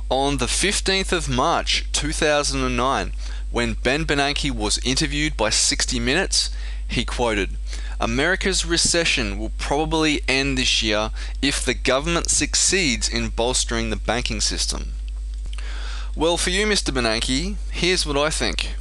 On the 15th of March 2009, when Ben Bernanke was interviewed by 60 Minutes, he quoted, "America's recession will probably end this year if the government succeeds in bolstering the banking system." Well, for you, Mr. Bernanke, here's what I think.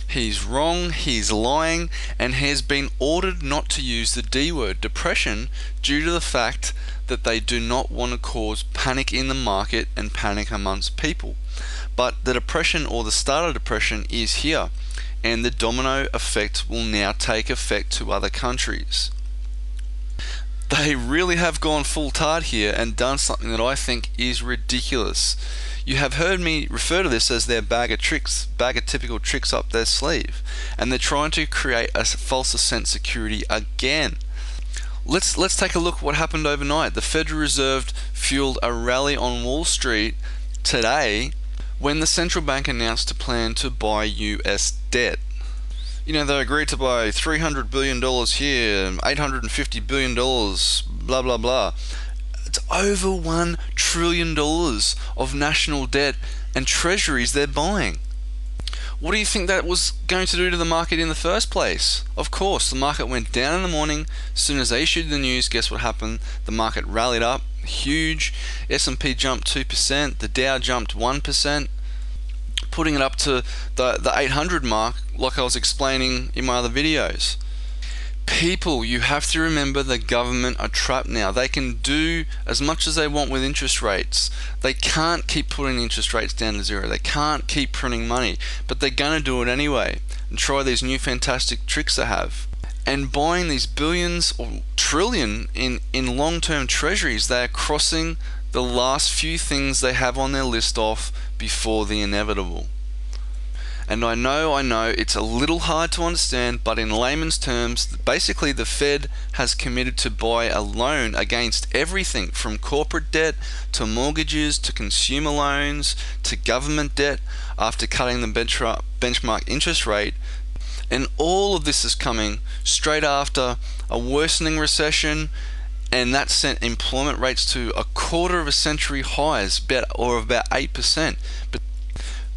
He's wrong, he's lying, and has been ordered not to use the D word, depression, due to the fact that they do not want to cause panic in the market and panic amongst people. But the depression, or the start of depression, is here, and the domino effect will now take effect to other countries. They really have gone full tard here and done something that I think is ridiculous. You have heard me refer to this as their bag of typical tricks up their sleeve, and they're trying to create a false sense of security again. Let's take a look at what happened overnight. The Federal Reserve fueled a rally on Wall Street today when the central bank announced a plan to buy US debt. You know, they agreed to buy $300 billion here, $850 billion, blah, blah, blah. It's over $1 trillion of national debt and treasuries they're buying. What do you think that was going to do to the market in the first place? Of course, the market went down in the morning. As soon as they issued the news, guess what happened? The market rallied up, huge. S&P jumped 2%, the Dow jumped 1%. Putting it up to the 800 mark, like I was explaining in my other videos. People, you have to remember the government are trapped now. They can do as much as they want with interest rates. They can't keep putting interest rates down to zero. They can't keep printing money, but they're going to do it anyway and try these new fantastic tricks they have. And buying these billions or trillion in long-term treasuries, they are crossing the last few things they have on their list off before the inevitable. And I know it's a little hard to understand, but in layman's terms, basically the Fed has committed to buy a loan against everything from corporate debt to mortgages to consumer loans to government debt after cutting the benchmark interest rate. And all of this is coming straight after a worsening recession, and that sent employment rates to a quarter of a century highs, or about 8%. But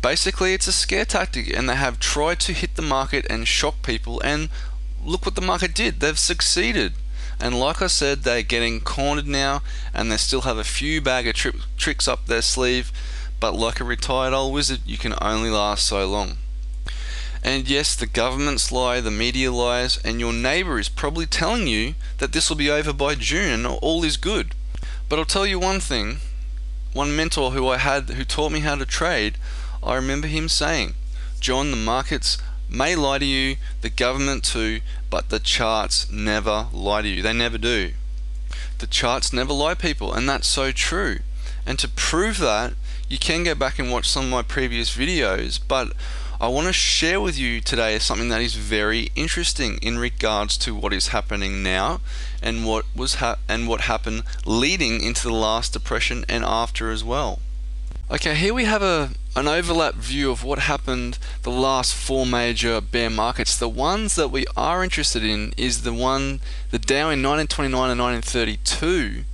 basically it's a scare tactic, and they have tried to hit the market and shock people, and look what the market did. They've succeeded. And like I said, they're getting cornered now, and they still have a few bag of tricks up their sleeve, but like a retired old wizard, you can only last so long. And yes, the governments lie, the media lies, and your neighbor is probably telling you that this will be over by June and all is good. But I'll tell you one thing, one mentor who I had who taught me how to trade, I remember him saying, "John, the markets may lie to you, the government too, but the charts never lie to you." They never do. The charts never lie, people, and that's so true. And to prove that, you can go back and watch some of my previous videos, but I want to share with you today something that is very interesting in regards to what is happening now and what happened leading into the last depression and after as well. Okay, here we have an overlap view of what happened the last four major bear markets. The ones that we are interested in is the Dow in 1929 and 1932.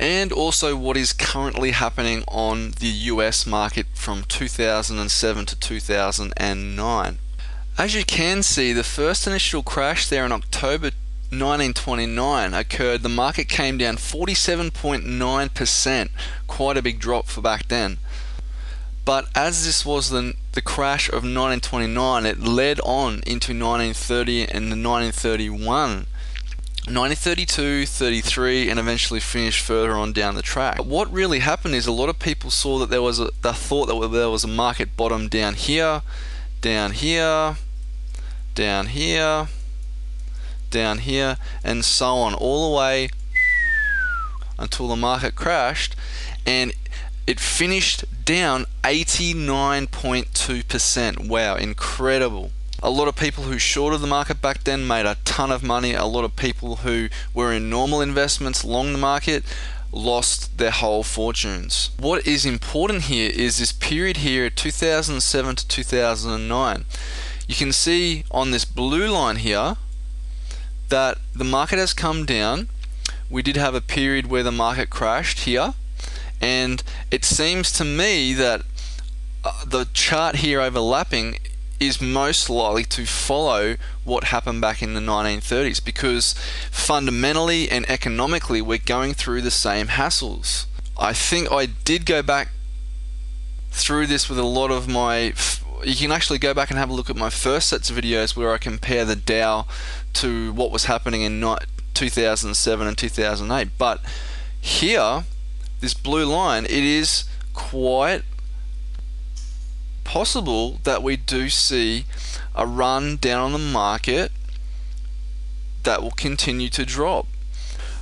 And also what is currently happening on the US market from 2007 to 2009. As you can see, the first initial crash there in October 1929 occurred. The market came down 47.9%, quite a big drop for back then. But as this was the crash of 1929, it led on into 1930 and 1931. 1932, 33, and eventually finished further on down the track. What really happened is a lot of people saw that they thought that there was a market bottom down here, down here, down here, down here, and so on, all the way until the market crashed, and it finished down 89.2%. Wow, incredible. A lot of people who shorted the market back then made a ton of money. A lot of people who were in normal investments long the market lost their whole fortunes. What is important here is this period here, 2007 to 2009. You can see on this blue line here that the market has come down, we did have a period where the market crashed here, and it seems to me that the chart here overlapping is most likely to follow what happened back in the 1930s, because fundamentally and economically we're going through the same hassles. I think I did go back through this with a lot of my, you can actually go back and have a look at my first sets of videos where I compare the Dow to what was happening in 2007 and 2008. But here, this blue line, it is quite possible that we do see a run down on the market that will continue to drop.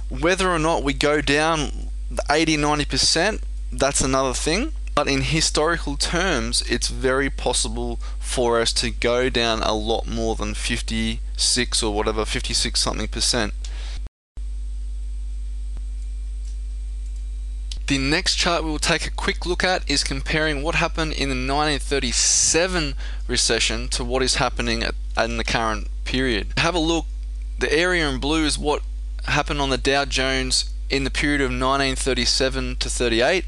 Whether or not we go down 80-90%, that's another thing, but in historical terms it's very possible for us to go down a lot more than 56 or whatever, 56 something percent. The next chart we will take a quick look at is comparing what happened in the 1937 recession to what is happening in the current period. Have a look, the area in blue is what happened on the Dow Jones in the period of 1937 to 38,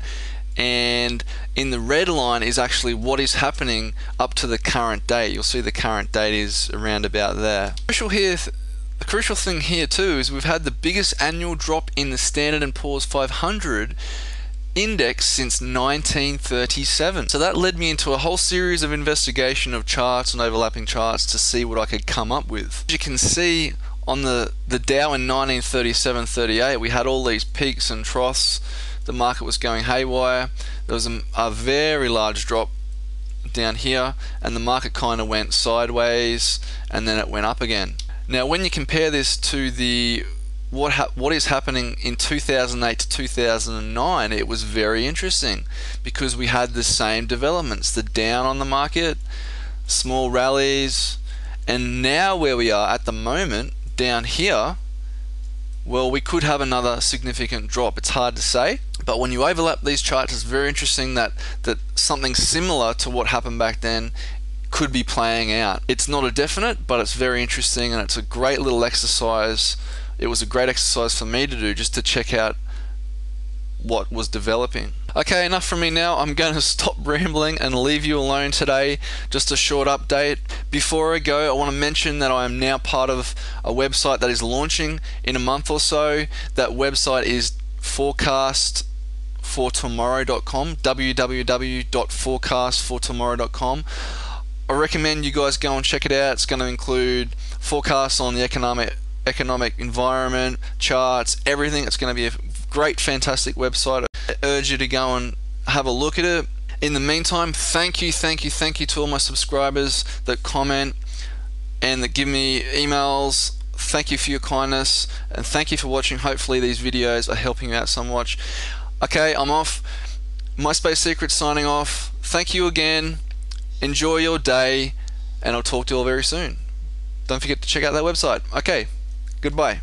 and in the red line is actually what is happening up to the current date. You'll see the current date is around about there. The crucial thing here too is we've had the biggest annual drop in the Standard & Poor's 500 index since 1937. So that led me into a whole series of investigation of charts and overlapping charts to see what I could come up with. As you can see on the Dow in 1937-38, we had all these peaks and troughs. The market was going haywire. There was a very large drop down here, and the market kind of went sideways and then it went up again. Now when you compare this to the what is happening in 2008 to 2009, it was very interesting because we had the same developments, the down on the market, small rallies, and now where we are at the moment down here, well, we could have another significant drop. It's hard to say, but when you overlap these charts, it's very interesting that something similar to what happened back then could be playing out. It's not a definite, but it's very interesting, and it's a great little exercise. It was a great exercise for me to do, just to check out what was developing. Okay, enough from me now. I'm going to stop rambling and leave you alone today. Just a short update. Before I go, I want to mention that I am now part of a website that is launching in a month or so. That website is forecastfortomorrow.com, www.forecastfortomorrow.com. I recommend you guys go and check it out. It's going to include forecasts on the economic environment, charts, everything. It's going to be a great, fantastic website. I urge you to go and have a look at it. In the meantime, thank you to all my subscribers that comment and that give me emails. Thank you for your kindness, and thank you for watching. Hopefully these videos are helping you out somewhat. Okay, I'm off. Myspacesecrets signing off. Thank you again. Enjoy your day, and I'll talk to you all very soon. Don't forget to check out that website. Okay, goodbye.